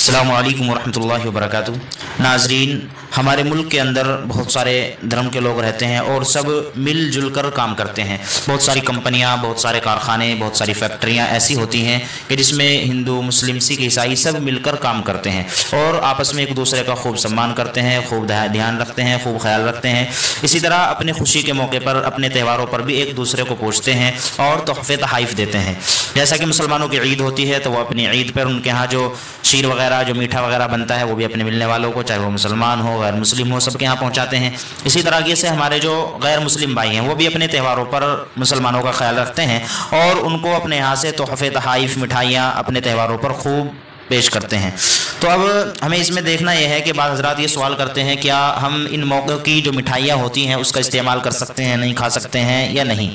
अस्सलामु अलैकुम वरहमतुल्लाहि वबरकातुहू। नाजरीन, हमारे मुल्क के अंदर बहुत सारे धर्म के लोग रहते हैं और सब मिल जुल कर काम करते हैं। बहुत सारी कंपनियां, बहुत सारे कारखाने, बहुत सारी फैक्ट्रियां ऐसी होती हैं कि जिसमें हिंदू, मुस्लिम, सिख, ईसाई सब मिलकर काम करते हैं और आपस में एक दूसरे का खूब सम्मान करते हैं, खूब ध्यान रखते हैं, खूब ख्याल रखते हैं। इसी तरह अपने खुशी के मौके पर, अपने त्योहारों पर भी एक दूसरे को पूछते हैं और तोहफे तहाइफ देते हैं। जैसा कि मुसलमानों की ईद होती है तो वो अपनी ईद पर उनके यहाँ जो शीर वगैरह, जो मीठा वगैरह बनता है वो भी अपने मिलने वालों को, चाहे वो मुसलमान हो, गैर मुस्लिम हो, सबके यहाँ पहुँचाते हैं। इसी तरह से हमारे जो गैर मुस्लिम भाई हैं वो भी अपने त्योहारों पर मुसलमानों का ख्याल रखते हैं और उनको अपने यहाँ से तोहफे तहाइफ, मिठाइयाँ अपने त्योहारों पर खूब पेश करते हैं। तो अब हमें इसमें देखना यह है कि बाद हज़रात ये सवाल करते हैं, क्या हम इन मौक़ों की जो मिठाइयाँ होती हैं उसका इस्तेमाल कर सकते हैं, नहीं खा सकते हैं या नहीं।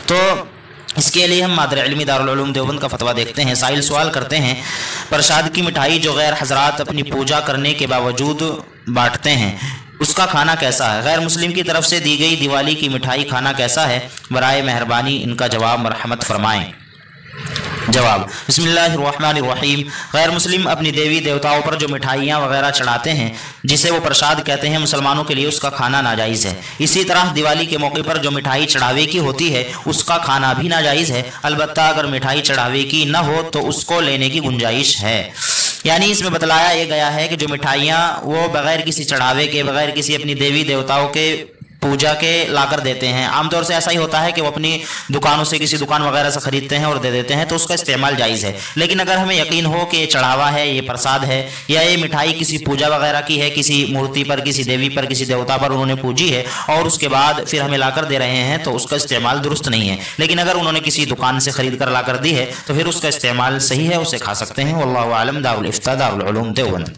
तो इसके लिए हम मादर इल्मी दारुल उलूम देवबंद का फतवा देखते हैं। साइल सवाल करते हैं, प्रसाद की मिठाई जो गैर हज़रात अपनी पूजा करने के बावजूद बांटते हैं उसका खाना कैसा है? गैर मुस्लिम की तरफ से दी गई दिवाली की मिठाई खाना कैसा है? बराए मेहरबानी इनका जवाब मरहमत फरमाएँ। जवाब, बिस्मिल्लाहिर्रहमानिर्रहीम। गैर मुस्लिम अपनी देवी देवताओं पर जो मिठाइयाँ वगैरह चढ़ाते हैं जिसे वो प्रसाद कहते हैं, मुसलमानों के लिए उसका खाना नाजायज़ है। इसी तरह दिवाली के मौके पर जो मिठाई चढ़ावे की होती है उसका खाना भी नाजायज़ है। अलबत्ता अगर मिठाई चढ़ावे की न हो तो उसको लेने की गुंजाइश है। यानी इसमें बतलाया ये गया है कि जो मिठाइयाँ वो बग़ैर किसी चढ़ावे के, बग़ैर किसी अपनी देवी देवताओं के पूजा के लाकर देते हैं। आमतौर से ऐसा ही होता है कि वो अपनी दुकानों से, किसी दुकान वगैरह से ख़रीदते हैं और दे देते हैं, तो उसका इस्तेमाल जायज़ है। लेकिन अगर हमें यकीन हो कि ये चढ़ावा है, ये प्रसाद है, या ये मिठाई किसी पूजा वगैरह की है, किसी मूर्ति पर, किसी देवी पर, किसी देवता पर उन्होंने पूजी है और उसके बाद फिर हमें लाकर दे रहे हैं, तो उसका इस्तेमाल दुरुस्त नहीं है। लेकिन अगर उन्होंने किसी दुकान से ख़रीद कर लाकर दी है तो फिर उसका इस्तेमाल सही है, उसे खा सकते हैं। वल्लाहु आलम। दारुल इफ्ता, दारुल उलूम देवबंद।